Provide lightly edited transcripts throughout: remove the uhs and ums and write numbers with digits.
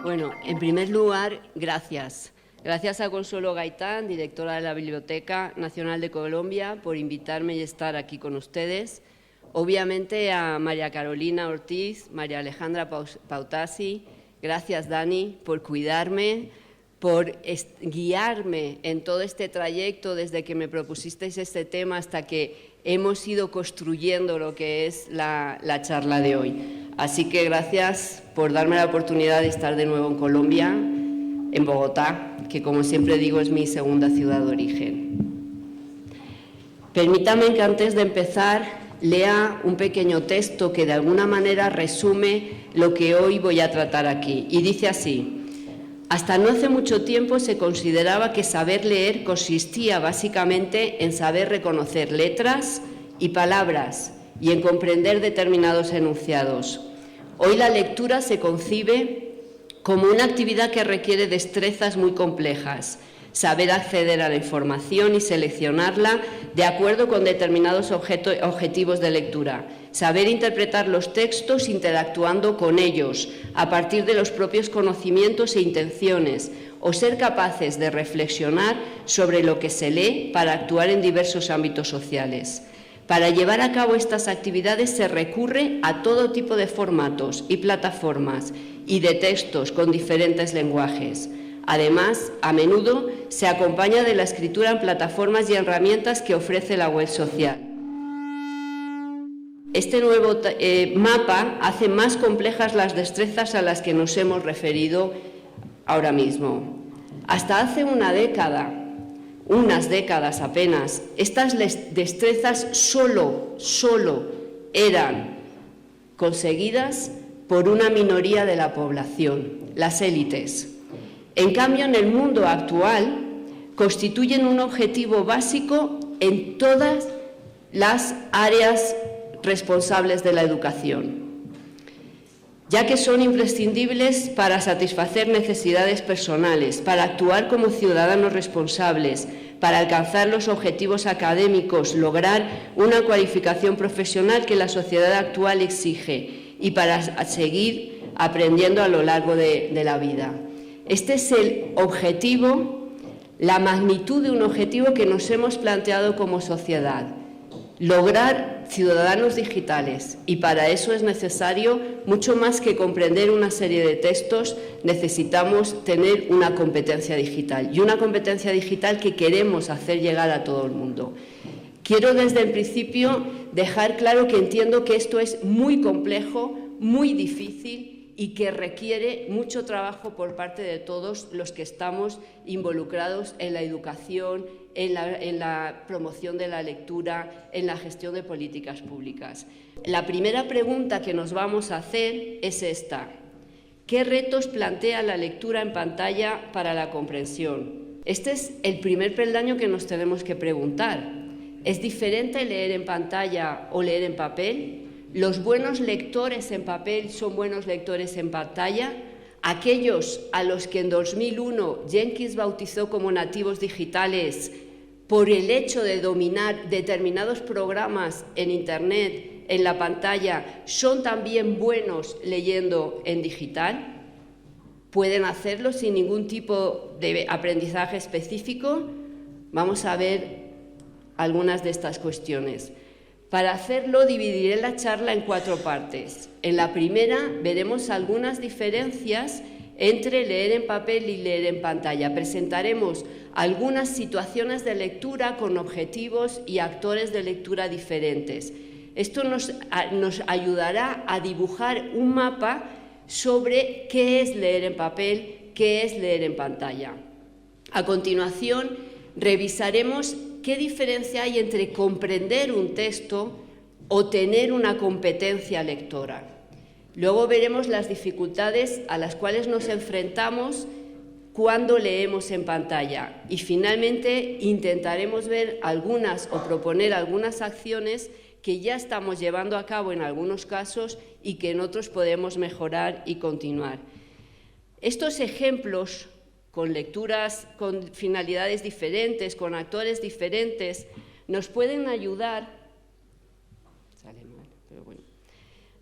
Bueno, en primer lugar, gracias. Gracias a Consuelo Gaitán, directora de la Biblioteca Nacional de Colombia, por invitarme y estar aquí con ustedes. Obviamente a María Carolina Ortiz, María Alejandra Pautasi, gracias Dani por cuidarme, por guiarme en todo este trayecto desde que me propusisteis este tema hasta que hemos ido construyendo lo que es la charla de hoy. Así que gracias por darme la oportunidad de estar de nuevo en Colombia, en Bogotá, que como siempre digo es mi segunda ciudad de origen. Permítame que antes de empezar lea un pequeño texto que de alguna manera resume lo que hoy voy a tratar aquí. Y dice así: hasta no hace mucho tiempo se consideraba que saber leer consistía básicamente en saber reconocer letras y palabras y en comprender determinados enunciados. Hoy la lectura se concibe como una actividad que requiere destrezas muy complejas, saber acceder a la información y seleccionarla de acuerdo con determinados objetivos de lectura, saber interpretar los textos interactuando con ellos a partir de los propios conocimientos e intenciones, o ser capaces de reflexionar sobre lo que se lee para actuar en diversos ámbitos sociales. Para llevar a cabo estas actividades se recurre a todo tipo de formatos y plataformas y de textos con diferentes lenguajes. Además, a menudo se acompaña de la escritura en plataformas y herramientas que ofrece la web social. Este nuevo mapa hace más complejas las destrezas a las que nos hemos referido ahora mismo. Hasta hace unas décadas apenas, estas destrezas solo eran conseguidas por una minoría de la población, las élites. En cambio, en el mundo actual, constituyen un objetivo básico en todas las áreas responsables de la educación, ya que son imprescindibles para satisfacer necesidades personales, para actuar como ciudadanos responsables, para alcanzar los objetivos académicos, lograr una cualificación profesional que la sociedad actual exige y para seguir aprendiendo a lo largo de la vida. Este es el objetivo, la magnitud de un objetivo que nos hemos planteado como sociedad: lograr ciudadanos digitales, y para eso es necesario mucho más que comprender una serie de textos. Necesitamos tener una competencia digital, y una competencia digital que queremos hacer llegar a todo el mundo. Quiero desde el principio dejar claro que entiendo que esto es muy complejo, muy difícil y que requiere mucho trabajo por parte de todos los que estamos involucrados en la educación, en la promoción de la lectura, en la gestión de políticas públicas. La primera pregunta que nos vamos a hacer es esta: ¿qué retos plantea la lectura en pantalla para la comprensión? Este es el primer peldaño que nos tenemos que preguntar. ¿Es diferente leer en pantalla o leer en papel? ¿Los buenos lectores en papel son buenos lectores en pantalla? Aquellos a los que en 2001 Jenkins bautizó como nativos digitales por el hecho de dominar determinados programas en Internet, en la pantalla, ¿son también buenos leyendo en digital? ¿Pueden hacerlo sin ningún tipo de aprendizaje específico? Vamos a ver algunas de estas cuestiones. Para hacerlo, dividiré la charla en 4 partes. En la primera veremos algunas diferencias entre leer en papel y leer en pantalla. Presentaremos algunas situaciones de lectura con objetivos y actores de lectura diferentes. Esto nos ayudará a dibujar un mapa sobre qué es leer en papel, qué es leer en pantalla. A continuación, revisaremos qué diferencia hay entre comprender un texto o tener una competencia lectora. Luego veremos las dificultades a las cuales nos enfrentamos cuando leemos en pantalla. Y finalmente intentaremos ver algunas o proponer algunas acciones que ya estamos llevando a cabo en algunos casos y que en otros podemos mejorar y continuar. Estos ejemplos, con lecturas con finalidades diferentes, con actores diferentes, nos pueden ayudar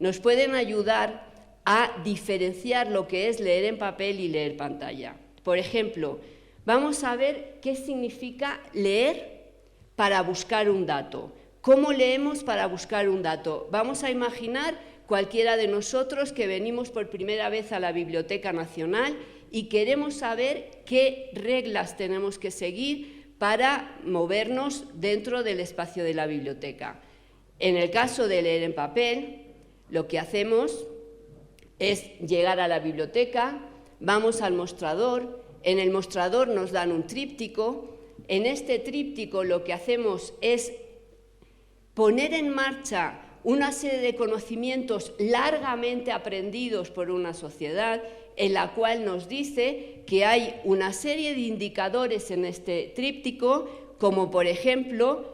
nos pueden ayudar a diferenciar lo que es leer en papel y leer pantalla. Por ejemplo, vamos a ver qué significa leer para buscar un dato. ¿Cómo leemos para buscar un dato? Vamos a imaginar cualquiera de nosotros que venimos por primera vez a la Biblioteca Nacional y queremos saber qué reglas tenemos que seguir para movernos dentro del espacio de la biblioteca. En el caso de leer en papel, lo que hacemos es llegar a la biblioteca, vamos al mostrador, en el mostrador nos dan un tríptico, en este tríptico lo que hacemos es poner en marcha una serie de conocimientos largamente aprendidos por una sociedad en la cual nos dice que hay una serie de indicadores en este tríptico, como por ejemplo,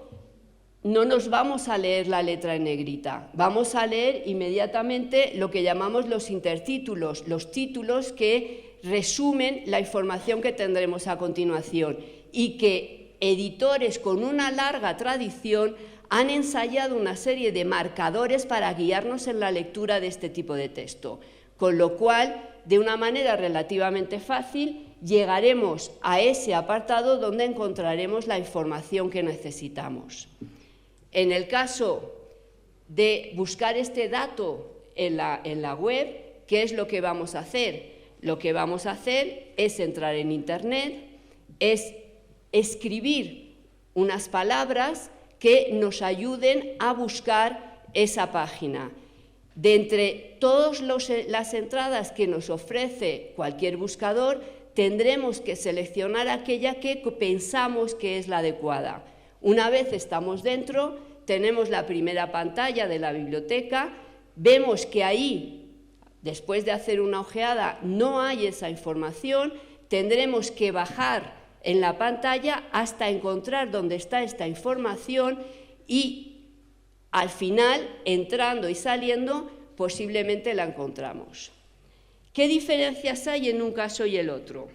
no nos vamos a leer la letra en negrita, vamos a leer inmediatamente lo que llamamos los intertítulos, los títulos que resumen la información que tendremos a continuación y que editores con una larga tradición han ensayado una serie de marcadores para guiarnos en la lectura de este tipo de texto, con lo cual, de una manera relativamente fácil, llegaremos a ese apartado donde encontraremos la información que necesitamos. En el caso de buscar este dato en la web, ¿qué es lo que vamos a hacer? Lo que vamos a hacer es entrar en Internet, es escribir unas palabras que nos ayuden a buscar esa página. De entre todas las entradas que nos ofrece cualquier buscador, tendremos que seleccionar aquella que pensamos que es la adecuada. Una vez estamos dentro, tenemos la primera pantalla de la biblioteca, vemos que ahí, después de hacer una ojeada, no hay esa información, tendremos que bajar en la pantalla hasta encontrar dónde está esta información y al final, entrando y saliendo, posiblemente la encontramos. ¿Qué diferencias hay en un caso y el otro?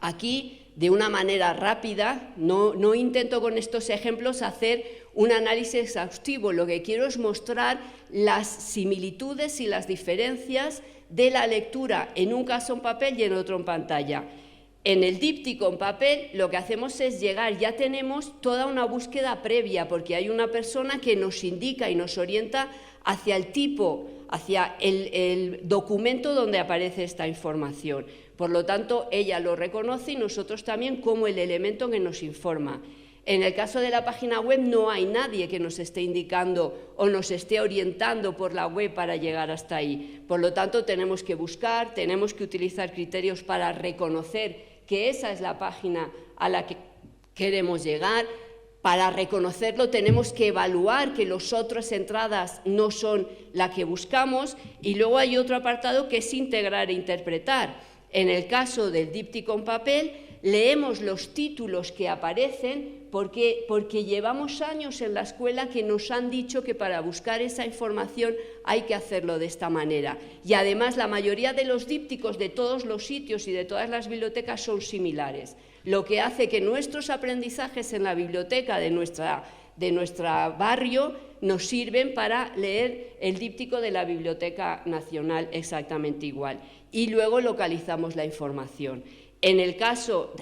Aquí, de una manera rápida, no intento con estos ejemplos hacer un análisis exhaustivo, lo que quiero es mostrar las similitudes y las diferencias de la lectura en un caso en papel y en otro en pantalla. En el díptico en papel lo que hacemos es llegar, ya tenemos toda una búsqueda previa porque hay una persona que nos indica y nos orienta hacia el tipo, hacia el documento donde aparece esta información. Por lo tanto, ella lo reconoce y nosotros también como el elemento que nos informa. En el caso de la página web no hay nadie que nos esté indicando o nos esté orientando por la web para llegar hasta ahí. Por lo tanto, tenemos que buscar, tenemos que utilizar criterios para reconocer que esa es la página a la que queremos llegar. Para reconocerlo tenemos que evaluar que las otras entradas no son la que buscamos y luego hay otro apartado que es integrar e interpretar. En el caso del díptico en papel, leemos los títulos que aparecen porque llevamos años en la escuela que nos han dicho que para buscar esa información hay que hacerlo de esta manera. Y además la mayoría de los dípticos de todos los sitios y de todas las bibliotecas son similares, lo que hace que nuestros aprendizajes en la biblioteca de nuestro barrio nos sirven para leer el díptico de la Biblioteca Nacional exactamente igual. Y luego localizamos la información. En el caso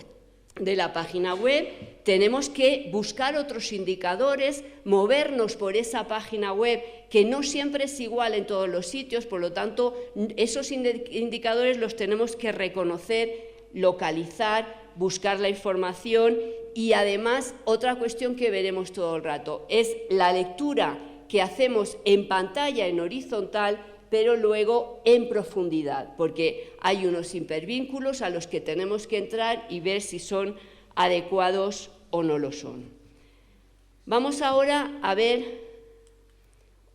de la página web, tenemos que buscar otros indicadores, movernos por esa página web, que no siempre es igual en todos los sitios, por lo tanto, esos indicadores los tenemos que reconocer, localizar, buscar la información y además otra cuestión que veremos todo el rato es la lectura que hacemos en pantalla en horizontal pero luego en profundidad, porque hay unos hipervínculos a los que tenemos que entrar y ver si son adecuados o no lo son. Vamos ahora a ver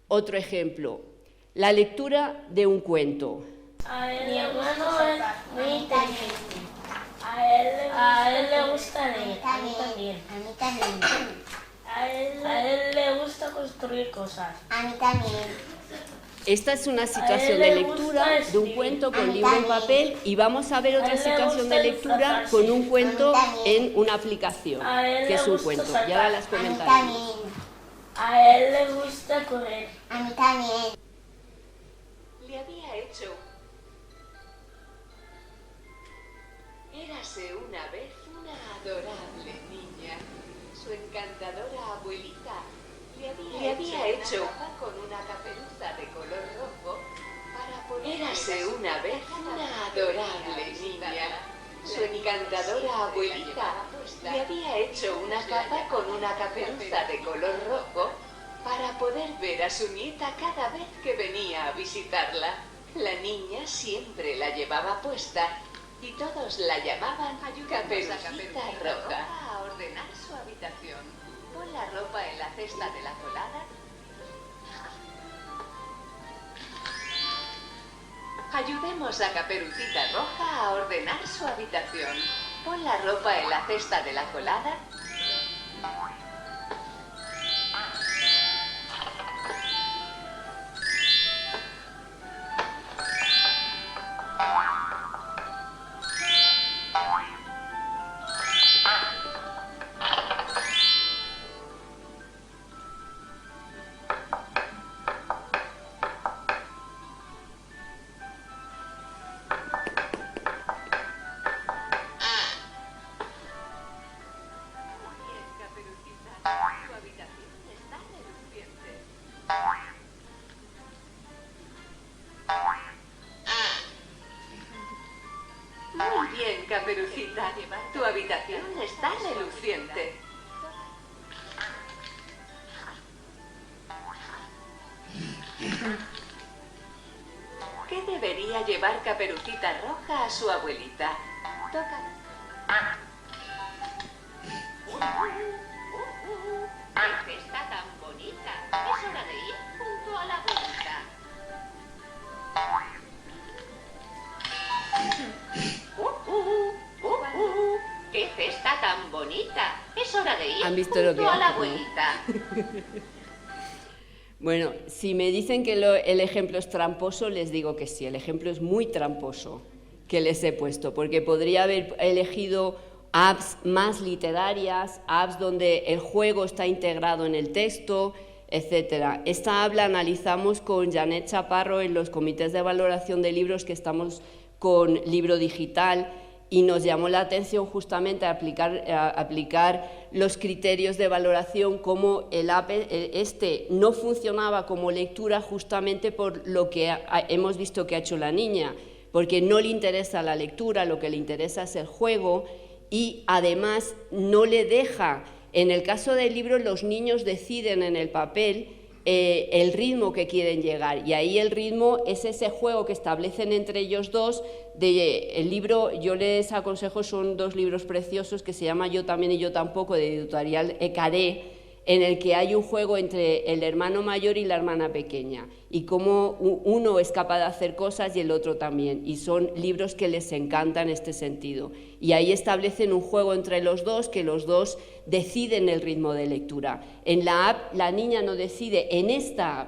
otro ejemplo, la lectura de un cuento. Mi hermano es muy inteligente. A él le gusta leer, a mí también. A mí también. A él le gusta construir cosas. A mí también. Esta es una situación de lectura de un cuento con libro en papel y vamos a ver otra situación de lectura con un cuento en una aplicación, que es un cuento. Y ahora las comentaremos. A él le gusta correr. A mí también. había hecho con una caperuza de color rojo para poder... Érase una vez una adorable niña. Su encantadora abuelita le había hecho una capa con una caperuza de color rojo para poder ver a su nieta cada vez que venía a visitarla. La niña siempre la llevaba puesta y todos la llamaban Caperucita Roja. A ordenar su habitación. Pon la ropa en la cesta de la colada. Ayudemos a Caperucita Roja a ordenar su habitación. Pon la ropa en la cesta de la colada. Muy bien, Caperucita. Tu habitación está reluciente. ¿Qué debería llevar Caperucita Roja a su abuelita? Toca. ¡Qué cesta tan bonita! Es hora de ir junto a la abuelita. ¡Qué cesta tan bonita! Es hora de ir ¿Han visto lo que junto a la hace, no? abuelita. Bueno, si me dicen que el ejemplo es tramposo, les digo que sí, el ejemplo es muy tramposo que les he puesto, porque podría haber elegido apps más literarias, apps donde el juego está integrado en el texto, etc. Esta app la analizamos con Janet Chaparro en los comités de valoración de libros que estamos con Libro Digital, y nos llamó la atención justamente a aplicar los criterios de valoración, como el app no funcionaba como lectura justamente por lo que hemos visto que ha hecho la niña, porque no le interesa la lectura, lo que le interesa es el juego, y además no le deja. En el caso del libro, los niños deciden en el papel el ritmo que quieren llegar, y ahí el ritmo es ese juego que establecen entre ellos dos. El libro, yo les aconsejo, son dos libros preciosos que se llama Yo también y yo tampoco, de editorial Ecaré, en el que hay un juego entre el hermano mayor y la hermana pequeña, y cómo uno es capaz de hacer cosas y el otro también, y son libros que les encantan en este sentido, y ahí establecen un juego entre los dos, que los dos deciden el ritmo de lectura. En la app la niña no decide, en esta app,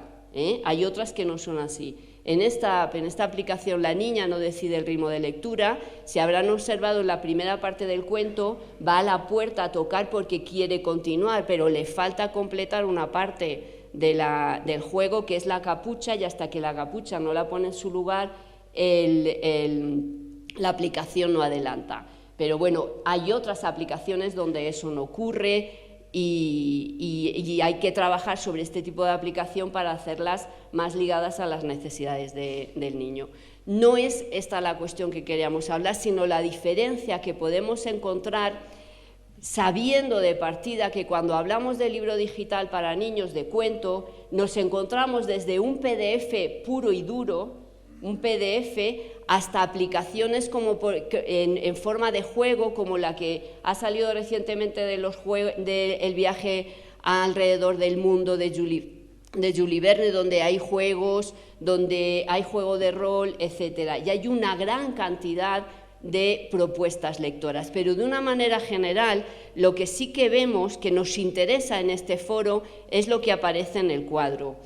hay otras que no son así. En esta app, en esta aplicación, la niña no decide el ritmo de lectura. Si habrán observado, en la primera parte del cuento va a la puerta a tocar porque quiere continuar, pero le falta completar una parte del juego, que es la capucha, y hasta que la capucha no la pone en su lugar, la aplicación no adelanta. Pero bueno, hay otras aplicaciones donde eso no ocurre, y hay que trabajar sobre este tipo de aplicación para hacerlas más ligadas a las necesidades del niño. No es esta la cuestión que queríamos hablar, sino la diferencia que podemos encontrar sabiendo de partida que cuando hablamos de libro digital para niños de cuento, nos encontramos desde un PDF puro y duro, un PDF, hasta aplicaciones como en forma de juego, como la que ha salido recientemente del viaje alrededor del mundo de Julie Verne, donde hay juegos, donde hay juego de rol, etcétera. Y hay una gran cantidad de propuestas lectoras, pero de una manera general, lo que sí que vemos que nos interesa en este foro es lo que aparece en el cuadro.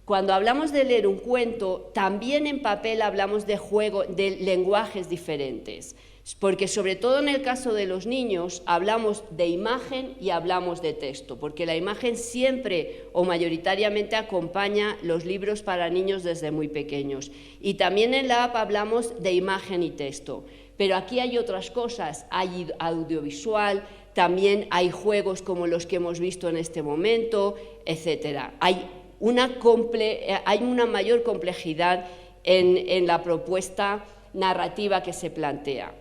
Cuando hablamos de leer un cuento, también en papel hablamos de juego, de lenguajes diferentes, porque sobre todo en el caso de los niños hablamos de imagen y hablamos de texto, porque la imagen siempre o mayoritariamente acompaña los libros para niños desde muy pequeños. Y también en la app hablamos de imagen y texto, pero aquí hay otras cosas, hay audiovisual, también hay juegos como los que hemos visto en este momento, etcétera. Hay hay una mayor complejidad en la propuesta narrativa que se plantea.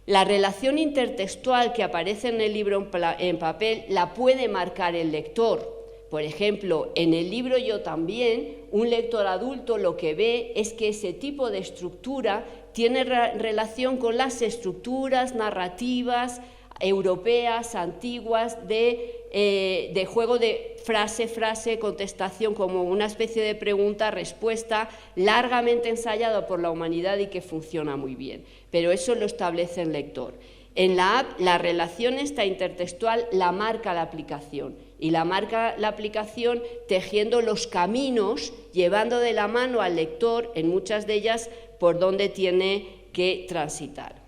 La relación intertextual que aparece en el libro en papel la puede marcar el lector. Por ejemplo, en el libro Yo también, un lector adulto lo que ve es que ese tipo de estructura tiene relación con las estructuras narrativas europeas, antiguas, de juego de frase-frase, contestación, como una especie de pregunta-respuesta largamente ensayado por la humanidad y que funciona muy bien. Pero eso lo establece el lector. En la app, la relación esta intertextual la marca la aplicación, y la marca la aplicación tejiendo los caminos, llevando de la mano al lector, en muchas de ellas, por donde tiene que transitar.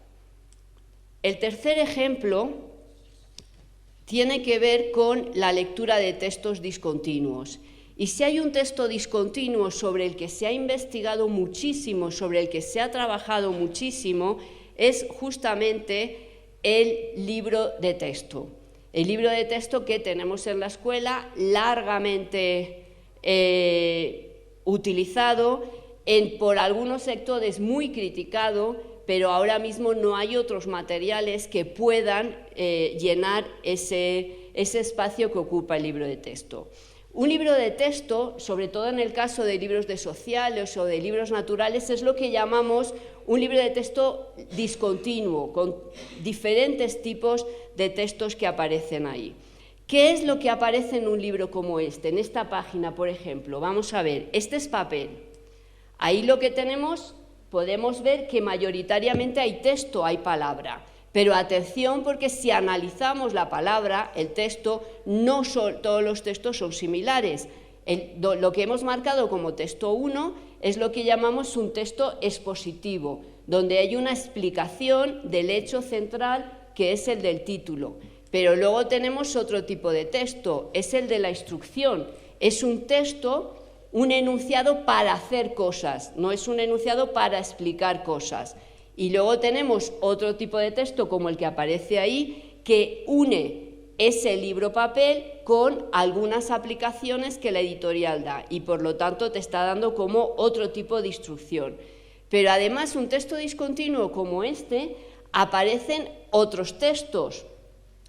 El tercer ejemplo tiene que ver con la lectura de textos discontinuos. Y si hay un texto discontinuo sobre el que se ha investigado muchísimo, sobre el que se ha trabajado muchísimo, es justamente el libro de texto. El libro de texto que tenemos en la escuela, largamente utilizado, por algunos sectores muy criticado, pero ahora mismo no hay otros materiales que puedan llenar ese espacio que ocupa el libro de texto. Un libro de texto, sobre todo en el caso de libros de sociales o de libros naturales, es lo que llamamos un libro de texto discontinuo, con diferentes tipos de textos que aparecen ahí. ¿Qué es lo que aparece en un libro como este? En esta página, por ejemplo, vamos a ver, este es papel. Ahí lo que tenemos, podemos ver que mayoritariamente hay texto, hay palabra. Pero atención, porque si analizamos la palabra, el texto, no todos los textos son similares. Lo que hemos marcado como texto 1 es lo que llamamos un texto expositivo, donde hay una explicación del hecho central que es el del título. Pero luego tenemos otro tipo de texto, es el de la instrucción. Es un texto, un enunciado para hacer cosas, no es un enunciado para explicar cosas. Y luego tenemos otro tipo de texto, como el que aparece ahí, que une ese libro papel con algunas aplicaciones que la editorial da, y por lo tanto te está dando como otro tipo de instrucción. Pero además, un texto discontinuo como este, aparecen otros textos.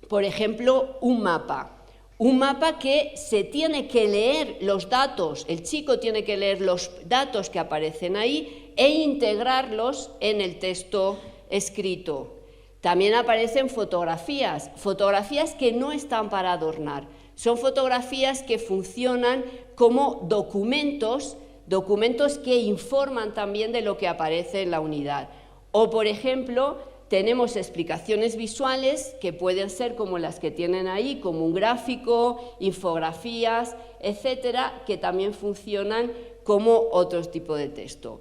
Por ejemplo, un mapa. Un mapa que se tiene que leer los datos, el chico tiene que leer los datos que aparecen ahí e integrarlos en el texto escrito. También aparecen fotografías, fotografías que no están para adornar, son fotografías que funcionan como documentos que informan también de lo que aparece en la unidad. O, por ejemplo, tenemos explicaciones visuales que pueden ser como las que tienen ahí, como un gráfico, infografías, etcétera, que también funcionan como otro tipo de texto.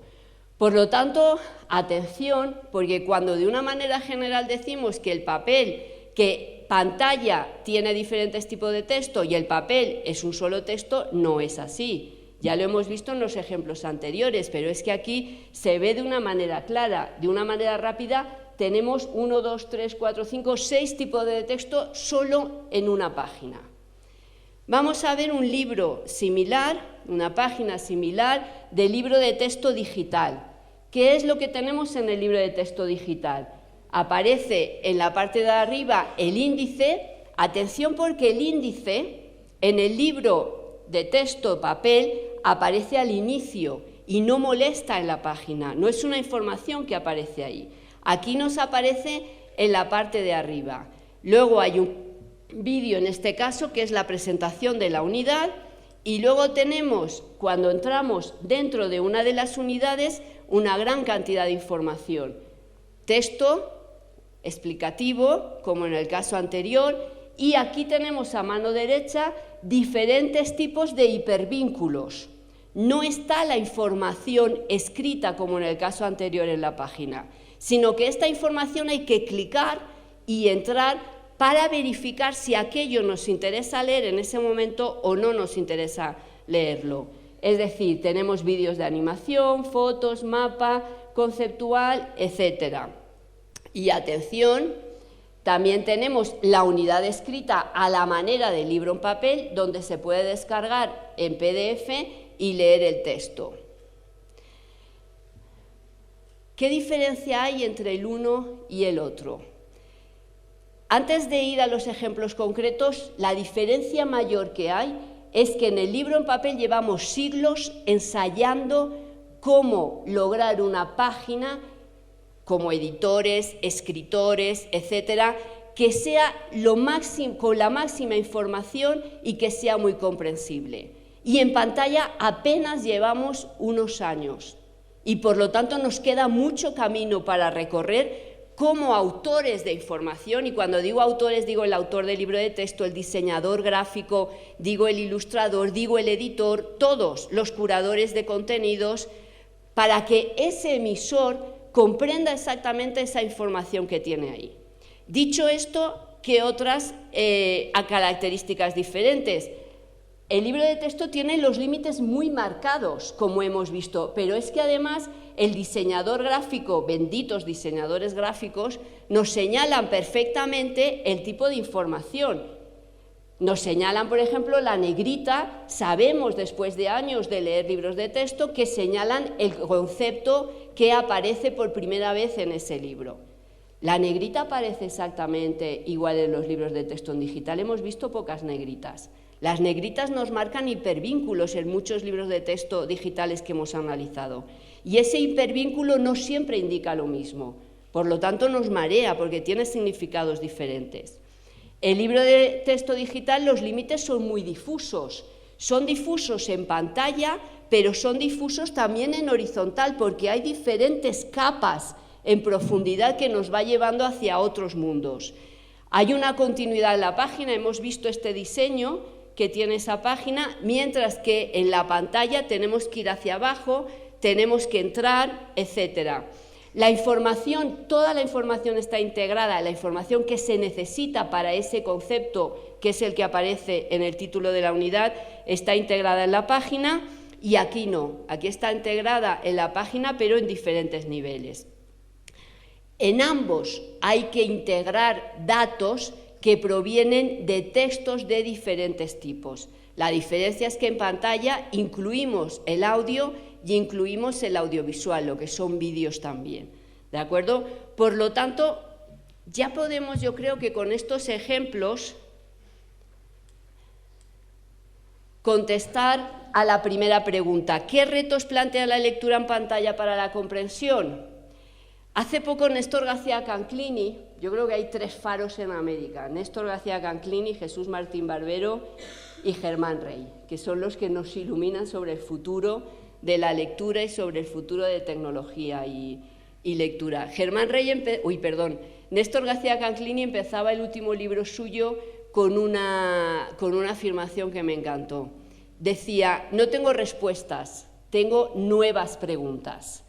Por lo tanto, atención, porque cuando de una manera general decimos que el papel, que pantalla tiene diferentes tipos de texto y el papel es un solo texto, no es así. Ya lo hemos visto en los ejemplos anteriores, pero es que aquí se ve de una manera clara, de una manera rápida. Tenemos 1, 2, 3, 4, 5, 6 tipos de texto solo en una página. Vamos a ver un libro similar, una página similar de libro de texto digital. ¿Qué es lo que tenemos en el libro de texto digital? Aparece en la parte de arriba el índice. Atención, porque el índice en el libro de texto papel aparece al inicio y no molesta en la página, no es una información que aparece ahí. Aquí nos aparece en la parte de arriba. Luego hay un vídeo, en este caso, que es la presentación de la unidad, y luego tenemos, cuando entramos dentro de una de las unidades, una gran cantidad de información. Texto explicativo, como en el caso anterior, y aquí tenemos a mano derecha diferentes tipos de hipervínculos. No está la información escrita, como en el caso anterior en la página, sino que esta información hay que clicar y entrar para verificar si aquello nos interesa leer en ese momento o no nos interesa leerlo. Es decir, tenemos vídeos de animación, fotos, mapa conceptual, etc. Y atención, También tenemos la unidad escrita a la manera del libro en papel, donde se puede descargar en PDF y leer el texto. ¿Qué diferencia hay entre el uno y el otro? Antes de ir a los ejemplos concretos, la diferencia mayor que hay es que en el libro en papel llevamos siglos ensayando cómo lograr una página, como editores, escritores, etcétera, que sea con la máxima información y que sea muy comprensible. Y en pantalla apenas llevamos unos años y por lo tanto nos queda mucho camino para recorrer como autores de información, y cuando digo autores digo el autor del libro de texto, el diseñador gráfico, digo el ilustrador, digo el editor, todos los curadores de contenidos, para que ese emisor comprenda exactamente esa información que tiene ahí. Dicho esto, ¿qué otras características diferentes? El libro de texto tiene los límites muy marcados, como hemos visto, pero es que además el diseñador gráfico, benditos diseñadores gráficos, nos señalan perfectamente el tipo de información. Nos señalan, por ejemplo, la negrita, sabemos después de años de leer libros de texto que señalan el concepto que aparece por primera vez en ese libro. La negrita aparece exactamente igual en los libros de texto en digital, hemos visto pocas negritas. Las negritas nos marcan hipervínculos en muchos libros de texto digitales que hemos analizado. Y ese hipervínculo no siempre indica lo mismo. Por lo tanto, nos marea porque tiene significados diferentes. El libro de texto digital, los límites son muy difusos. Son difusos en pantalla, pero son difusos también en horizontal porque hay diferentes capas en profundidad que nos va llevando hacia otros mundos. Hay una continuidad en la página, hemos visto este diseño que tiene esa página, mientras que en la pantalla tenemos que ir hacia abajo, tenemos que entrar, etcétera. La información, toda la información está integrada, la información que se necesita para ese concepto, que es el que aparece en el título de la unidad, está integrada en la página, y aquí no, aquí está integrada en la página, pero en diferentes niveles. En ambos hay que integrar datos que provienen de textos de diferentes tipos. La diferencia es que en pantalla incluimos el audio y incluimos el audiovisual, lo que son vídeos también, ¿de acuerdo? Por lo tanto, ya podemos, yo creo que con estos ejemplos, contestar a la primera pregunta. ¿Qué retos plantea la lectura en pantalla para la comprensión? Hace poco Néstor García Canclini, yo creo que hay 3 faros en América, Néstor García Canclini, Jesús Martín Barbero y Germán Rey, que son los que nos iluminan sobre el futuro de la lectura y sobre el futuro de tecnología y lectura. Néstor García Canclini empezaba el último libro suyo con una afirmación que me encantó. Decía, no tengo respuestas, tengo nuevas preguntas.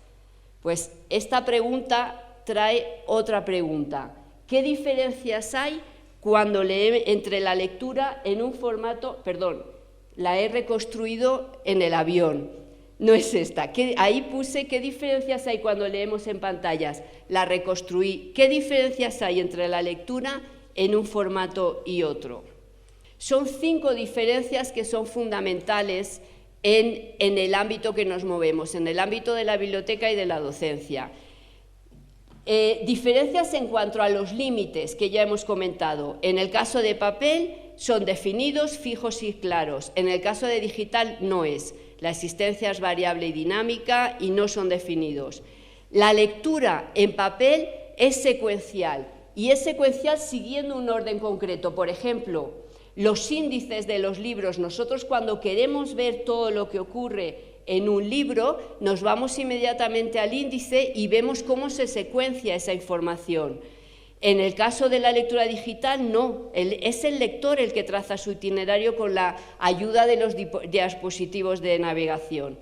Pues esta pregunta trae otra pregunta. ¿Qué diferencias hay cuando entre la lectura en un formato, la he reconstruido en el avión, no es esta, ahí puse qué diferencias hay cuando leemos en pantallas, la reconstruí, qué diferencias hay entre la lectura en un formato y otro. Son 5 diferencias que son fundamentales en el ámbito que nos movemos, en el ámbito de la biblioteca y de la docencia. Diferencias en cuanto a los límites que ya hemos comentado. En el caso de papel son definidos, fijos y claros. En el caso de digital no es. La existencia es variable y dinámica y no son definidos. La lectura en papel es secuencial y es secuencial siguiendo un orden concreto. Por ejemplo, los índices de los libros, nosotros cuando queremos ver todo lo que ocurre en un libro, nos vamos inmediatamente al índice y vemos cómo se secuencia esa información. En el caso de la lectura digital, no, es el lector el que traza su itinerario con la ayuda de los dispositivos de navegación.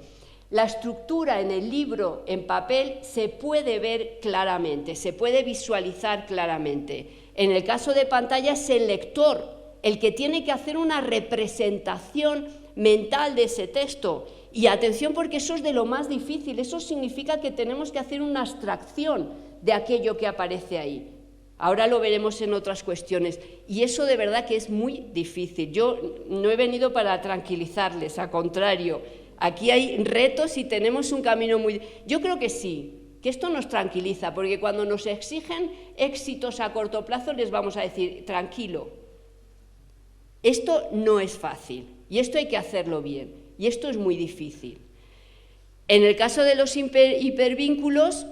La estructura en el libro en papel se puede ver claramente, se puede visualizar claramente. En el caso de pantalla es el lector el que tiene que hacer una representación mental de ese texto. Y atención, porque eso es de lo más difícil, eso significa que tenemos que hacer una abstracción de aquello que aparece ahí. Ahora lo veremos en otras cuestiones. Y eso de verdad que es muy difícil. Yo no he venido para tranquilizarles, al contrario. Aquí hay retos y tenemos un camino muy... Yo creo que sí, que esto nos tranquiliza, porque cuando nos exigen éxitos a corto plazo les vamos a decir, tranquilo, esto no es fácil y esto hay que hacerlo bien y esto es muy difícil. En el caso de los hipervínculos,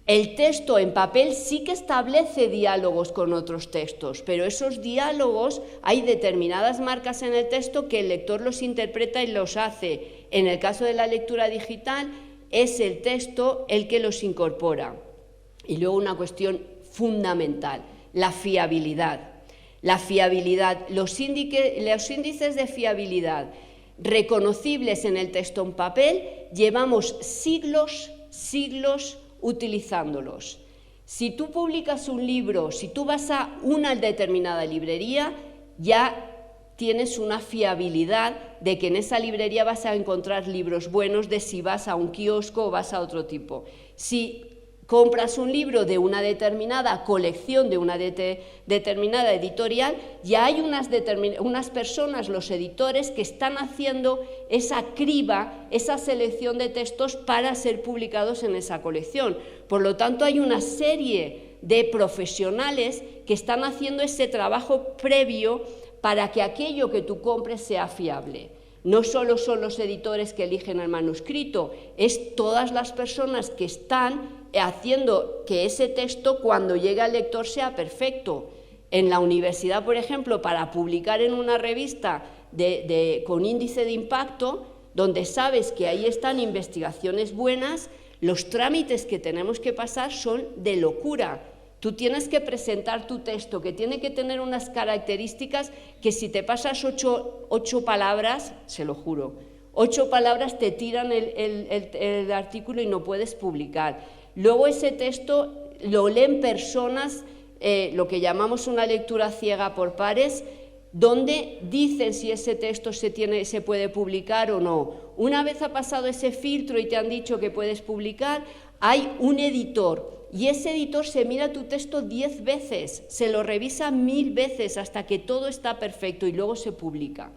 el texto en papel sí que establece diálogos con otros textos, pero esos diálogos, hay determinadas marcas en el texto que el lector los interpreta y los hace. En el caso de la lectura digital, es el texto el que los incorpora. Y luego una cuestión fundamental, la fiabilidad. La fiabilidad, los índices de fiabilidad reconocibles en el texto en papel, llevamos siglos utilizándolos. Si tú publicas un libro, si tú vas a una determinada librería, ya tienes una fiabilidad de que en esa librería vas a encontrar libros buenos de si vas a un kiosco o vas a otro tipo. Si compras un libro de una determinada colección, de una determinada editorial, ya hay unas personas, los editores, que están haciendo esa criba, esa selección de textos para ser publicados en esa colección. Por lo tanto, hay una serie de profesionales que están haciendo ese trabajo previo para que aquello que tú compres sea fiable. No solo son los editores que eligen el manuscrito, es todas las personas que están haciendo que ese texto cuando llegue al lector sea perfecto. En la universidad, por ejemplo, para publicar en una revista con índice de impacto, donde sabes que ahí están investigaciones buenas, los trámites que tenemos que pasar son de locura. Tú tienes que presentar tu texto, que tiene que tener unas características que si te pasas 8 palabras, se lo juro, 8 palabras te tiran el artículo y no puedes publicar. Luego ese texto lo leen personas, lo que llamamos una lectura ciega por pares, donde dicen si ese texto se puede publicar o no. Una vez ha pasado ese filtro y te han dicho que puedes publicar, hay un editor. Y ese editor se mira tu texto 10 veces, se lo revisa 1000 veces hasta que todo está perfecto y luego se publica.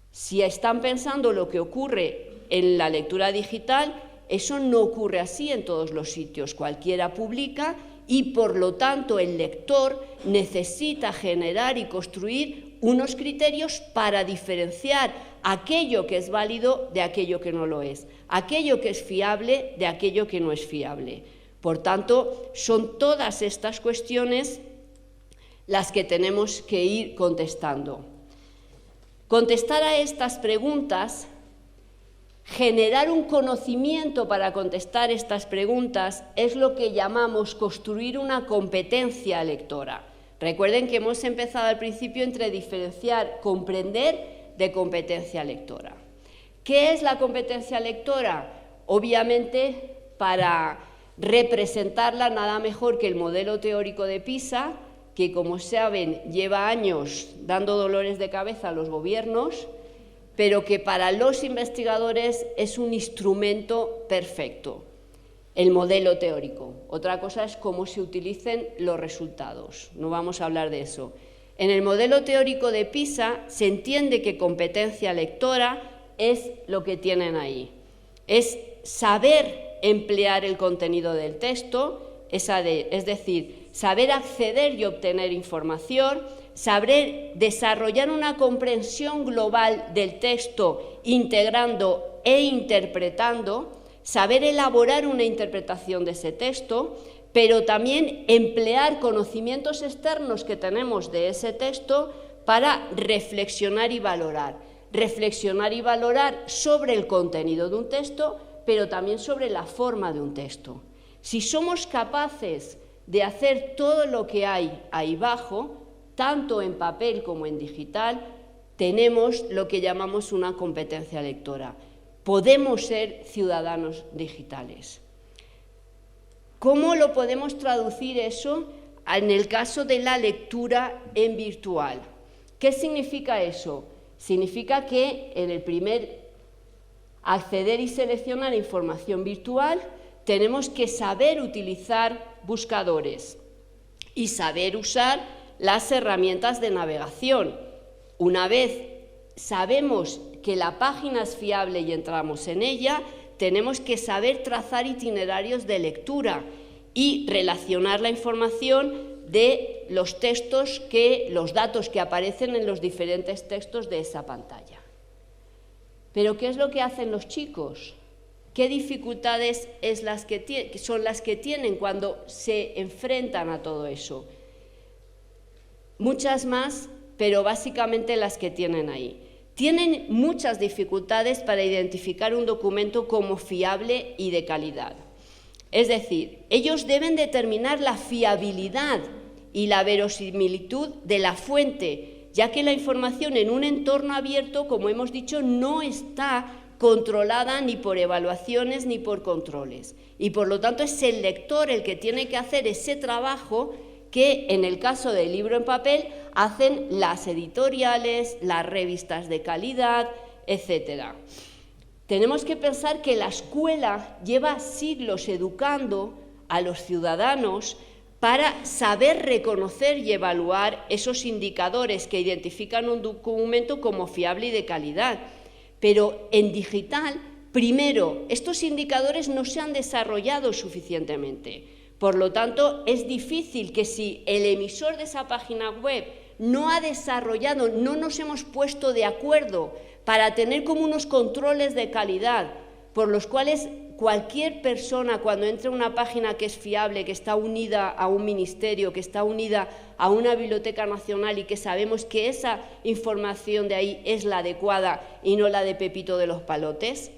Si están pensando lo que ocurre en la lectura digital, eso no ocurre así en todos los sitios. Cualquiera publica y, por lo tanto, el lector necesita generar y construir unos criterios para diferenciar aquello que es válido de aquello que no lo es, aquello que es fiable de aquello que no es fiable. Por tanto, son todas estas cuestiones las que tenemos que ir contestando. Contestar a estas preguntas, generar un conocimiento para contestar estas preguntas, es lo que llamamos construir una competencia lectora. Recuerden que hemos empezado al principio entre diferenciar comprender de competencia lectora. ¿Qué es la competencia lectora? Obviamente, para representarla nada mejor que el modelo teórico de PISA, que como saben lleva años dando dolores de cabeza a los gobiernos, pero que para los investigadores es un instrumento perfecto, el modelo teórico. Otra cosa es cómo se utilicen los resultados, no vamos a hablar de eso. En el modelo teórico de PISA se entiende que competencia lectora es lo que tienen ahí, es saber emplear el contenido del texto, es decir, saber acceder y obtener información, saber desarrollar una comprensión global del texto integrando e interpretando, saber elaborar una interpretación de ese texto, pero también emplear conocimientos externos que tenemos de ese texto para reflexionar y valorar. Reflexionar y valorar sobre el contenido de un texto, pero también sobre la forma de un texto. Si somos capaces de hacer todo lo que hay ahí abajo, tanto en papel como en digital, tenemos lo que llamamos una competencia lectora. Podemos ser ciudadanos digitales. ¿Cómo lo podemos traducir eso en el caso de la lectura en virtual? ¿Qué significa eso? Significa que en el primer acceder y seleccionar información virtual tenemos que saber utilizar buscadores. y saber usar las herramientas de navegación. Una vez sabemos que la página es fiable y entramos en ella, tenemos que saber trazar itinerarios de lectura y relacionar la información de los textos, los datos que aparecen en los diferentes textos de esa pantalla. Pero ¿qué es lo que hacen los chicos? ¿Qué dificultades son las que tienen cuando se enfrentan a todo eso? Muchas más, pero básicamente las que tienen ahí. Tienen muchas dificultades para identificar un documento como fiable y de calidad. Es decir, ellos deben determinar la fiabilidad y la verosimilitud de la fuente, ya que la información en un entorno abierto, como hemos dicho, no está controlada ni por evaluaciones ni por controles. Y por lo tanto es el lector el que tiene que hacer ese trabajo que en el caso del libro en papel hacen las editoriales, las revistas de calidad, etcétera. Tenemos que pensar que la escuela lleva siglos educando a los ciudadanos para saber reconocer y evaluar esos indicadores que identifican un documento como fiable y de calidad. Pero en digital, primero, estos indicadores no se han desarrollado suficientemente. Por lo tanto, es difícil que si el emisor de esa página web no ha desarrollado, no nos hemos puesto de acuerdo para tener como unos controles de calidad por los cuales cualquier persona cuando entra a una página que es fiable, que está unida a un ministerio, que está unida a una biblioteca nacional y que sabemos que esa información de ahí es la adecuada y no la de Pepito de los Palotes.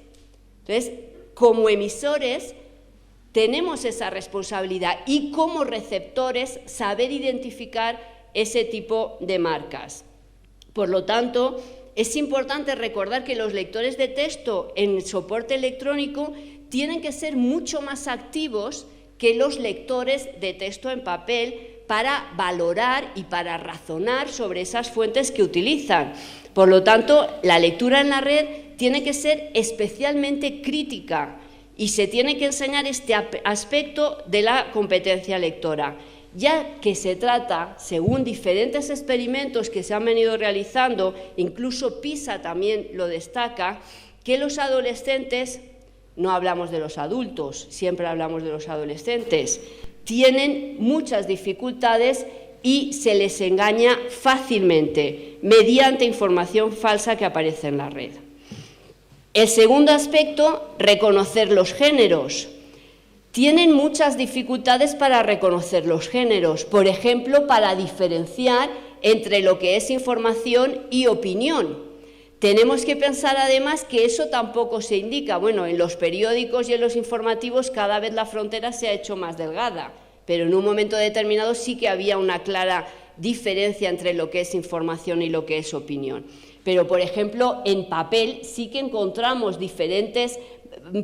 Entonces, como emisores tenemos esa responsabilidad y como receptores saber identificar ese tipo de marcas. Por lo tanto, es importante recordar que los lectores de texto en soporte electrónico tienen que ser mucho más activos que los lectores de texto en papel para valorar y para razonar sobre esas fuentes que utilizan. Por lo tanto, la lectura en la red tiene que ser especialmente crítica y se tiene que enseñar este aspecto de la competencia lectora, ya que se trata, según diferentes experimentos que se han venido realizando, incluso PISA también lo destaca, que los adolescentes, no hablamos de los adultos, siempre hablamos de los adolescentes, tienen muchas dificultades y se les engaña fácilmente mediante información falsa que aparece en la red. El segundo aspecto, reconocer los géneros. Tienen muchas dificultades para reconocer los géneros, por ejemplo, para diferenciar entre lo que es información y opinión. Tenemos que pensar además que eso tampoco se indica. Bueno, en los periódicos y en los informativos cada vez la frontera se ha hecho más delgada, pero en un momento determinado sí que había una clara diferencia entre lo que es información y lo que es opinión. Pero, por ejemplo, en papel sí que encontramos diferentes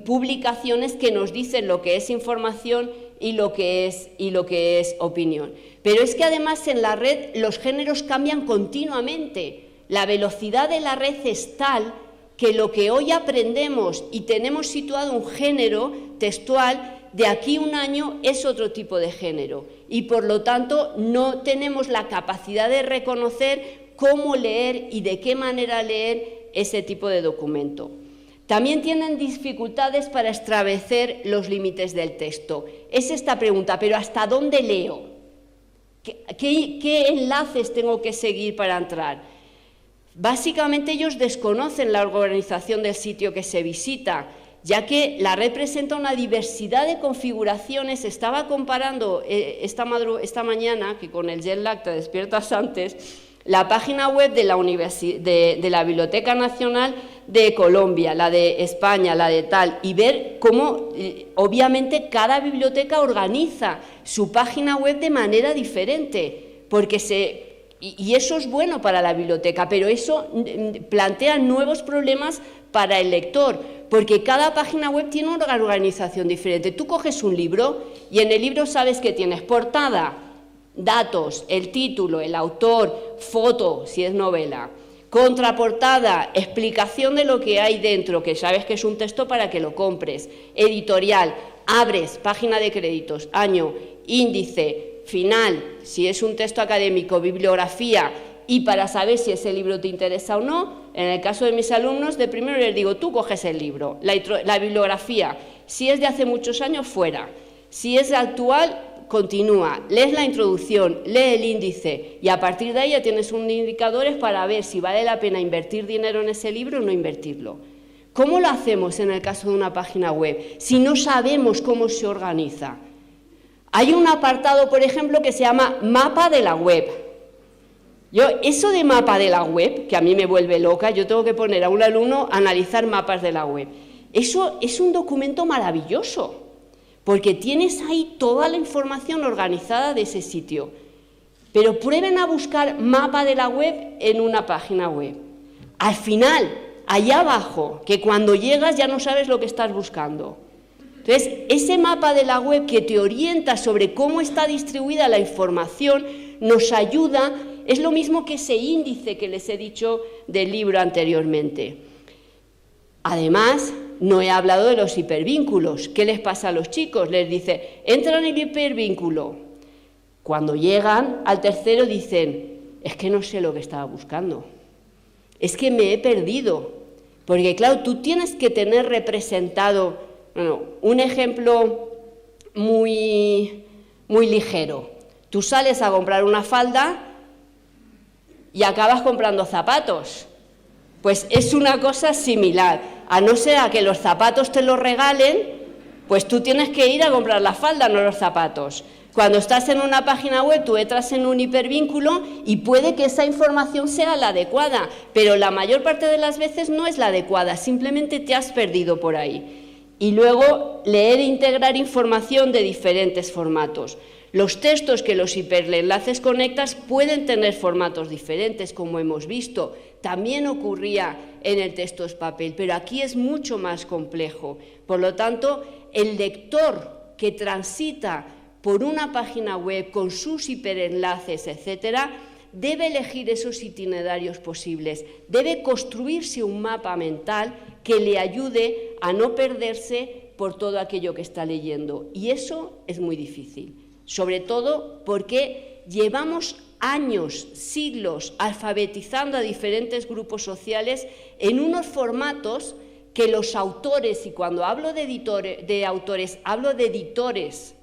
publicaciones que nos dicen lo que es información y lo que es opinión. Pero es que además en la red los géneros cambian continuamente. La velocidad de la red es tal que lo que hoy aprendemos y tenemos situado un género textual, de aquí a un año es otro tipo de género y por lo tanto no tenemos la capacidad de reconocer cómo leer y de qué manera leer ese tipo de documento. También tienen dificultades para establecer los límites del texto. Es esta pregunta, ¿pero hasta dónde leo? ¿Qué enlaces tengo que seguir para entrar? Básicamente ellos desconocen la organización del sitio que se visita, ya que la red presenta una diversidad de configuraciones. Estaba comparando esta mañana, que con el jet lag te despiertas antes, la página web de la Biblioteca Nacional de Colombia, la de España, la de tal, y ver cómo, obviamente, cada biblioteca organiza su página web de manera diferente, y eso es bueno para la biblioteca, pero eso plantea nuevos problemas para el lector, porque cada página web tiene una organización diferente. Tú coges un libro y en el libro sabes que tienes portada, datos, el título, el autor, foto, si es novela, contraportada, explicación de lo que hay dentro, que sabes que es un texto para que lo compres, editorial, abres, página de créditos, año, índice, final, si es un texto académico, bibliografía, y para saber si ese libro te interesa o no, en el caso de mis alumnos, de primero les digo, tú coges el libro, la bibliografía, si es de hace muchos años, fuera, si es actual, continúa, lees la introducción, lee el índice y a partir de ahí ya tienes unos indicadores para ver si vale la pena invertir dinero en ese libro o no invertirlo. ¿Cómo lo hacemos en el caso de una página web si no sabemos cómo se organiza? Hay un apartado, por ejemplo, que se llama mapa de la web. Eso de mapa de la web, que a mí me vuelve loca, yo tengo que poner a un alumno a analizar mapas de la web. Eso es un documento maravilloso, porque tienes ahí toda la información organizada de ese sitio. Pero prueben a buscar mapa de la web en una página web. Al final, allá abajo, que cuando llegas ya no sabes lo que estás buscando. Entonces, ese mapa de la web que te orienta sobre cómo está distribuida la información, nos ayuda, es lo mismo que ese índice que les he dicho del libro anteriormente. Además, no he hablado de los hipervínculos. ¿Qué les pasa a los chicos? Les dice, entra en el hipervínculo. Cuando llegan al tercero dicen, es que no sé lo que estaba buscando. Es que me he perdido. Porque claro, tú tienes que tener representado, bueno, un ejemplo muy ligero. Tú sales a comprar una falda y acabas comprando zapatos. Pues es una cosa similar. A no ser a que los zapatos te los regalen, pues tú tienes que ir a comprar la falda, no los zapatos. Cuando estás en una página web, tú entras en un hipervínculo y puede que esa información sea la adecuada, pero la mayor parte de las veces no es la adecuada, simplemente te has perdido por ahí. Y luego leer e integrar información de diferentes formatos. Los textos que los hiperenlaces conectas pueden tener formatos diferentes, como hemos visto. También ocurría en el texto en papel, pero aquí es mucho más complejo. Por lo tanto, el lector que transita por una página web con sus hiperenlaces, etcétera, debe elegir esos itinerarios posibles, debe construirse un mapa mental que le ayude a no perderse por todo aquello que está leyendo. Y eso es muy difícil. Sobre todo porque llevamos años, siglos, alfabetizando a diferentes grupos sociales en unos formatos que los autores, y cuando hablo de autores, hablo de editores,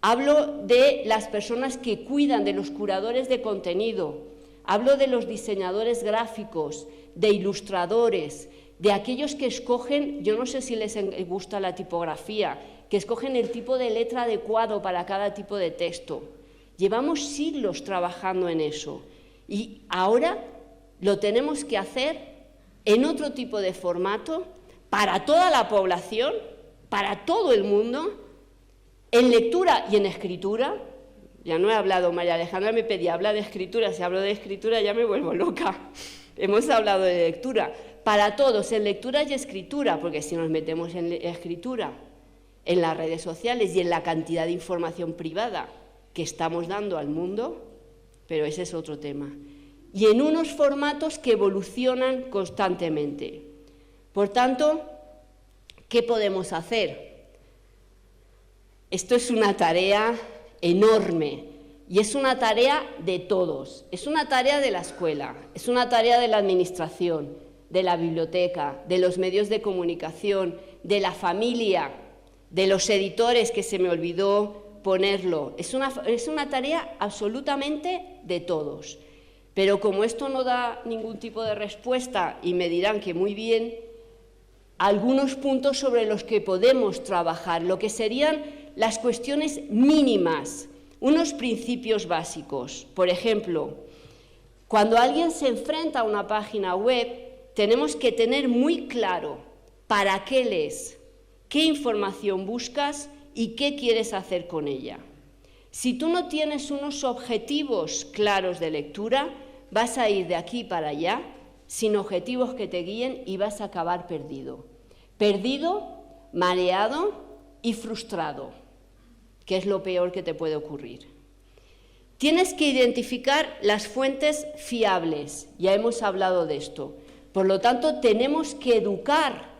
hablo de las personas que cuidan, de los curadores de contenido, hablo de los diseñadores gráficos, de ilustradores, de aquellos que escogen, yo no sé si les gusta la tipografía, que escogen el tipo de letra adecuado para cada tipo de texto. Llevamos siglos trabajando en eso y ahora lo tenemos que hacer en otro tipo de formato para toda la población, para todo el mundo, en lectura y en escritura. Ya no he hablado, María Alejandra me pedía, habla de escritura, si hablo de escritura ya me vuelvo loca. Hemos hablado de lectura, para todos, en lectura y escritura, porque si nos metemos en escritura, en las redes sociales y en la cantidad de información privada que estamos dando al mundo, pero ese es otro tema. Y en unos formatos que evolucionan constantemente. Por tanto, ¿qué podemos hacer? Esto es una tarea enorme y es una tarea de todos. Es una tarea de la escuela, es una tarea de la administración, de la biblioteca, de los medios de comunicación, de la familia, de los editores, que se me olvidó ponerlo. Es una tarea absolutamente de todos. Pero como esto no da ningún tipo de respuesta y me dirán que muy bien, algunos puntos sobre los que podemos trabajar, lo que serían las cuestiones mínimas, unos principios básicos. Por ejemplo, cuando alguien se enfrenta a una página web, tenemos que tener muy claro para qué lees, qué información buscas y qué quieres hacer con ella. Si tú no tienes unos objetivos claros de lectura, vas a ir de aquí para allá sin objetivos que te guíen y vas a acabar perdido. Perdido, mareado y frustrado, que es lo peor que te puede ocurrir. Tienes que identificar las fuentes fiables, ya hemos hablado de esto. Por lo tanto, tenemos que educar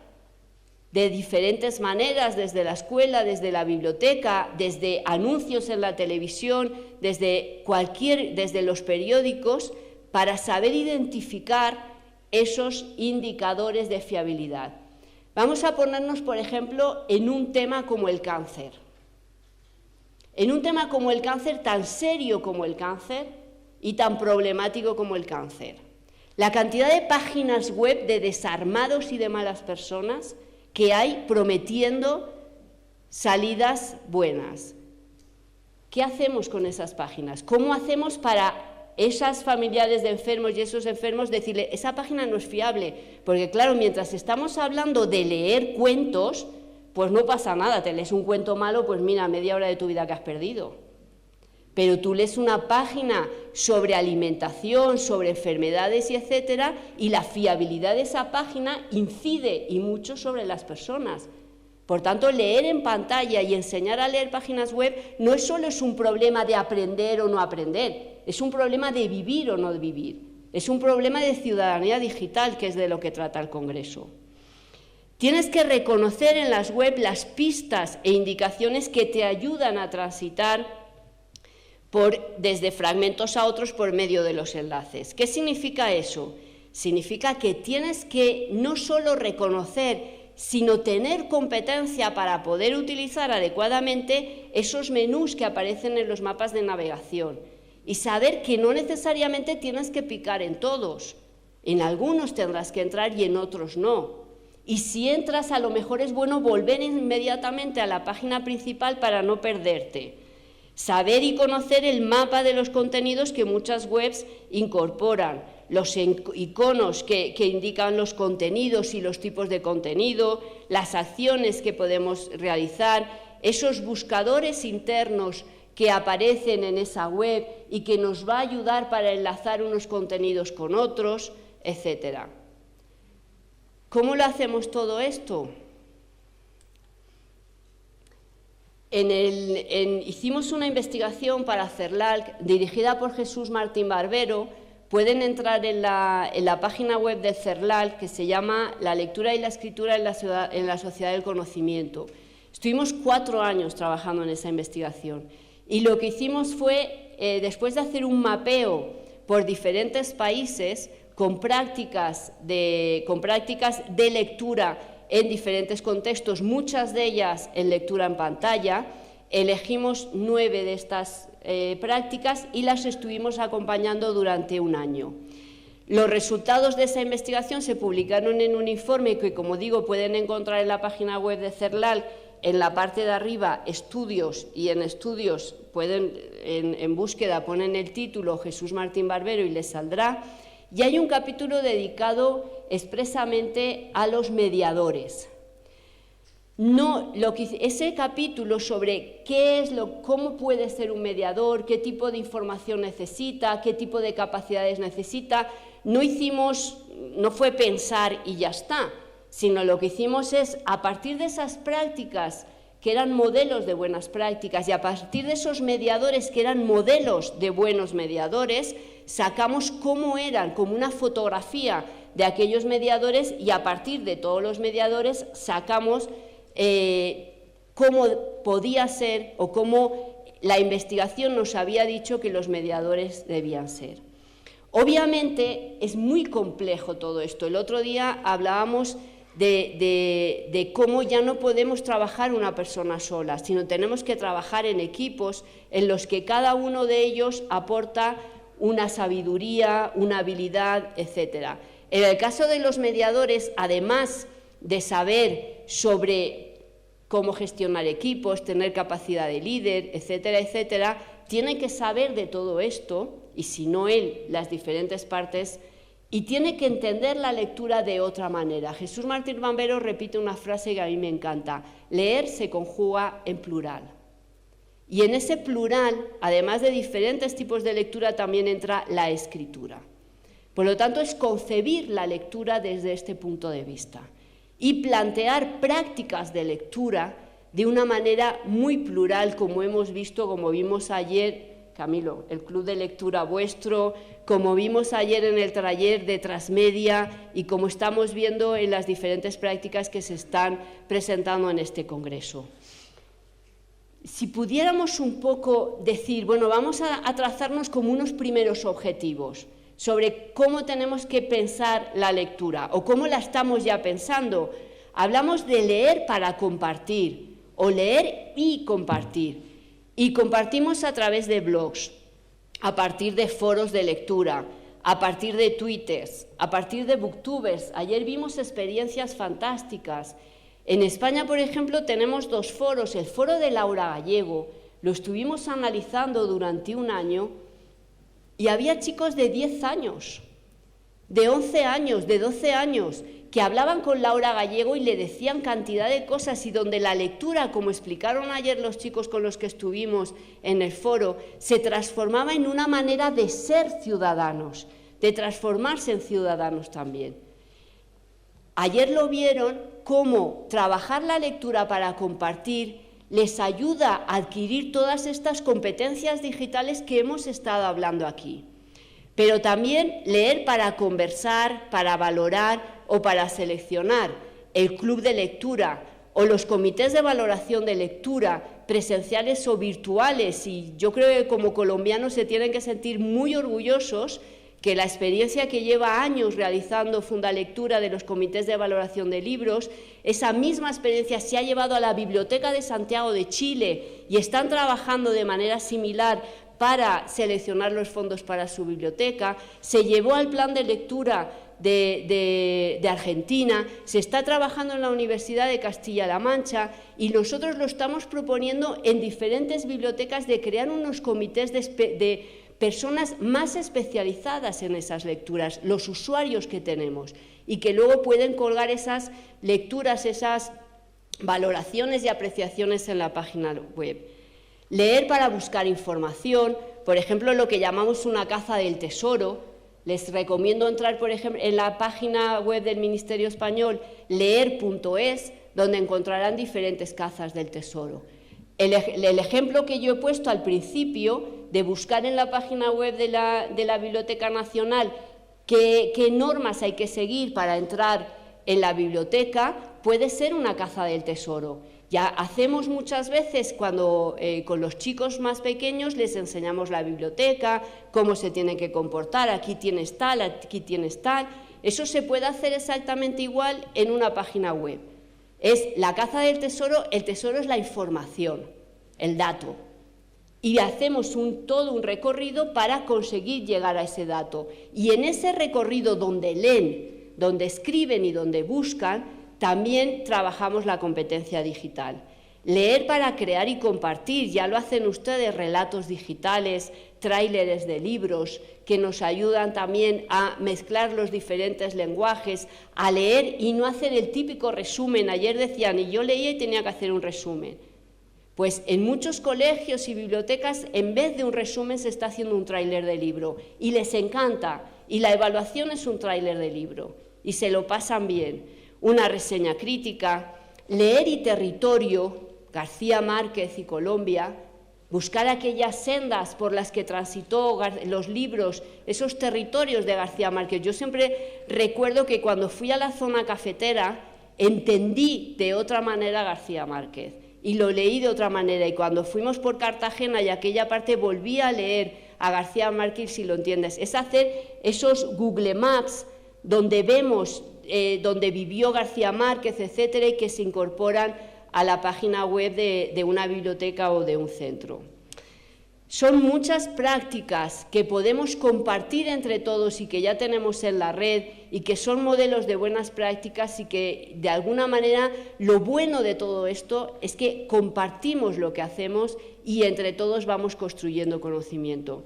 de diferentes maneras, desde la escuela, desde la biblioteca, desde anuncios en la televisión, desde los periódicos, para saber identificar esos indicadores de fiabilidad. Vamos a ponernos, por ejemplo, en un tema como el cáncer. En un tema como el cáncer, tan serio como el cáncer y tan problemático como el cáncer. La cantidad de páginas web de desarmados y de malas personas que hay prometiendo salidas buenas. ¿Qué hacemos con esas páginas? ¿Cómo hacemos para esas familiares de enfermos y esos enfermos decirle, esa página no es fiable? Porque claro, mientras estamos hablando de leer cuentos, pues no pasa nada, te lees un cuento malo, pues mira, media hora de tu vida que has perdido. Pero tú lees una página sobre alimentación, sobre enfermedades y etcétera, y la fiabilidad de esa página incide y mucho sobre las personas. Por tanto, leer en pantalla y enseñar a leer páginas web no es solo un problema de aprender o no aprender, es un problema de vivir o no de vivir, es un problema de ciudadanía digital, que es de lo que trata el Congreso. Tienes que reconocer en las web las pistas e indicaciones que te ayudan a transitar desde fragmentos a otros por medio de los enlaces. ¿Qué significa eso? Significa que tienes que no solo reconocer, sino tener competencia para poder utilizar adecuadamente esos menús que aparecen en los mapas de navegación y saber que no necesariamente tienes que picar en todos. En algunos tendrás que entrar y en otros no. Y si entras, a lo mejor es bueno volver inmediatamente a la página principal para no perderte. Saber y conocer el mapa de los contenidos que muchas webs incorporan, los iconos que indican los contenidos y los tipos de contenido, las acciones que podemos realizar, esos buscadores internos que aparecen en esa web y que nos va a ayudar para enlazar unos contenidos con otros, etcétera. ¿Cómo lo hacemos todo esto? Hicimos una investigación para CERLAL dirigida por Jesús Martín Barbero. Pueden entrar en la página web de CERLAL, que se llama La lectura y la escritura en la sociedad del conocimiento. Estuvimos 4 años trabajando en esa investigación y lo que hicimos fue, después de hacer un mapeo por diferentes países con prácticas de lectura en diferentes contextos, muchas de ellas en lectura en pantalla, elegimos 9 de estas prácticas y las estuvimos acompañando durante un año. Los resultados de esa investigación se publicaron en un informe que, como digo, pueden encontrar en la página web de CERLAL, en la parte de arriba, estudios, y en estudios en búsqueda ponen el título Jesús Martín Barbero y les saldrá. Y hay un capítulo dedicado expresamente a los mediadores. Ese capítulo sobre cómo puede ser un mediador, qué tipo de información necesita, qué tipo de capacidades necesita, no fue pensar y ya está, sino lo que hicimos es, a partir de esas prácticas que eran modelos de buenas prácticas y a partir de esos mediadores que eran modelos de buenos mediadores, sacamos cómo eran, como una fotografía de aquellos mediadores, y a partir de todos los mediadores sacamos cómo podía ser o cómo la investigación nos había dicho que los mediadores debían ser. Obviamente es muy complejo todo esto. El otro día hablábamos de cómo ya no podemos trabajar una persona sola, sino tenemos que trabajar en equipos en los que cada uno de ellos aporta una sabiduría, una habilidad, etcétera. En el caso de los mediadores, además de saber sobre cómo gestionar equipos, tener capacidad de líder, etcétera, etcétera, tiene que saber de todo esto, y si no él, las diferentes partes, y tiene que entender la lectura de otra manera. Jesús Martín Barbero repite una frase que a mí me encanta: leer se conjuga en plural. Y en ese plural, además de diferentes tipos de lectura, también entra la escritura. Por lo tanto, es concebir la lectura desde este punto de vista y plantear prácticas de lectura de una manera muy plural, como hemos visto, como vimos ayer Camilo, el club de lectura vuestro, como vimos ayer en el taller de Transmedia y como estamos viendo en las diferentes prácticas que se están presentando en este congreso. Si pudiéramos un poco decir, bueno, vamos a trazarnos como unos primeros objetivos sobre cómo tenemos que pensar la lectura o cómo la estamos ya pensando. Hablamos de leer para compartir o leer y compartir. Y compartimos a través de blogs, a partir de foros de lectura, a partir de twitters, a partir de booktubers. Ayer vimos experiencias fantásticas. En España, por ejemplo, tenemos 2 foros. El foro de Laura Gallego lo estuvimos analizando durante un año y había chicos de 10 años, de 11 años, de 12 años, que hablaban con Laura Gallego y le decían cantidad de cosas y donde la lectura, como explicaron ayer los chicos con los que estuvimos en el foro, se transformaba en una manera de ser ciudadanos, de transformarse en ciudadanos también. Ayer lo vieron cómo trabajar la lectura para compartir les ayuda a adquirir todas estas competencias digitales que hemos estado hablando aquí. Pero también leer para conversar, para valorar o para seleccionar, el club de lectura o los comités de valoración de lectura, presenciales o virtuales, y yo creo que como colombianos se tienen que sentir muy orgullosos que la experiencia que lleva años realizando Fundalectura de los comités de valoración de libros, esa misma experiencia se ha llevado a la Biblioteca de Santiago de Chile y están trabajando de manera similar para seleccionar los fondos para su biblioteca, se llevó al plan de lectura de Argentina, se está trabajando en la Universidad de Castilla-La Mancha y nosotros lo estamos proponiendo en diferentes bibliotecas de crear unos comités de personas más especializadas en esas lecturas, los usuarios que tenemos, y que luego pueden colgar esas lecturas, esas valoraciones y apreciaciones en la página web. Leer para buscar información, por ejemplo, lo que llamamos una caza del tesoro. Les recomiendo entrar, por ejemplo, en la página web del Ministerio Español, leer.es, donde encontrarán diferentes cazas del tesoro. El ejemplo que yo he puesto al principio, de buscar en la página web de la Biblioteca Nacional qué normas hay que seguir para entrar en la biblioteca, puede ser una caza del tesoro. Ya hacemos muchas veces cuando con los chicos más pequeños les enseñamos la biblioteca, cómo se tienen que comportar, aquí tienes tal, aquí tienes tal. Eso se puede hacer exactamente igual en una página web. Es la caza del tesoro, el tesoro es la información, el dato. Y hacemos todo un recorrido para conseguir llegar a ese dato. Y en ese recorrido donde leen, donde escriben y donde buscan, también trabajamos la competencia digital. Leer para crear y compartir, ya lo hacen ustedes, relatos digitales, tráileres de libros, que nos ayudan también a mezclar los diferentes lenguajes, a leer y no hacer el típico resumen. Ayer decían, y yo leía y tenía que hacer un resumen. Pues en muchos colegios y bibliotecas, en vez de un resumen, se está haciendo un tráiler de libro, y les encanta, y la evaluación es un tráiler de libro, y se lo pasan bien. Una reseña crítica, leer y territorio, García Márquez y Colombia, buscar aquellas sendas por las que transitó los libros, esos territorios de García Márquez. Yo siempre recuerdo que cuando fui a la zona cafetera entendí de otra manera a García Márquez y lo leí de otra manera, y cuando fuimos por Cartagena y aquella parte volví a leer a García Márquez, si lo entiendes. Es hacer esos Google Maps donde vemos donde vivió García Márquez, etcétera, y que se incorporan a la página web de una biblioteca o de un centro. Son muchas prácticas que podemos compartir entre todos y que ya tenemos en la red y que son modelos de buenas prácticas, y que de alguna manera lo bueno de todo esto es que compartimos lo que hacemos y entre todos vamos construyendo conocimiento.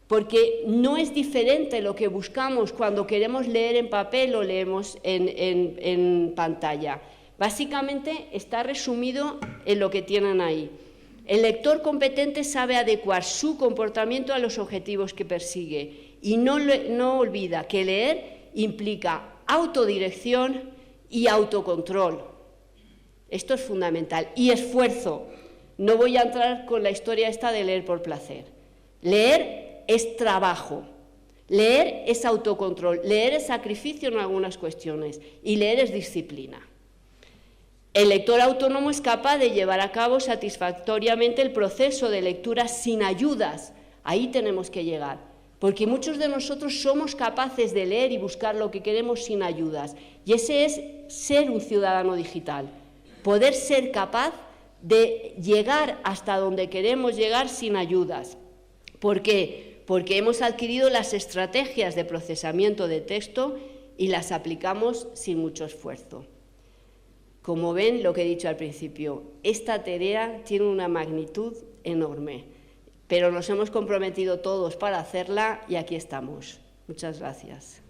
Porque no es diferente lo que buscamos cuando queremos leer en papel o leemos en pantalla. Básicamente está resumido en lo que tienen ahí. El lector competente sabe adecuar su comportamiento a los objetivos que persigue y no olvida que leer implica autodirección y autocontrol. Esto es fundamental. Y esfuerzo. No voy a entrar con la historia esta de leer por placer. Leer es trabajo, leer es autocontrol, leer es sacrificio en algunas cuestiones y leer es disciplina. El lector autónomo es capaz de llevar a cabo satisfactoriamente el proceso de lectura sin ayudas. Ahí tenemos que llegar, porque muchos de nosotros somos capaces de leer y buscar lo que queremos sin ayudas. Y ese es ser un ciudadano digital, poder ser capaz de llegar hasta donde queremos llegar sin ayudas. ¿Por qué? Porque hemos adquirido las estrategias de procesamiento de texto y las aplicamos sin mucho esfuerzo. Como ven, lo que he dicho al principio, esta tarea tiene una magnitud enorme, pero nos hemos comprometido todos para hacerla y aquí estamos. Muchas gracias.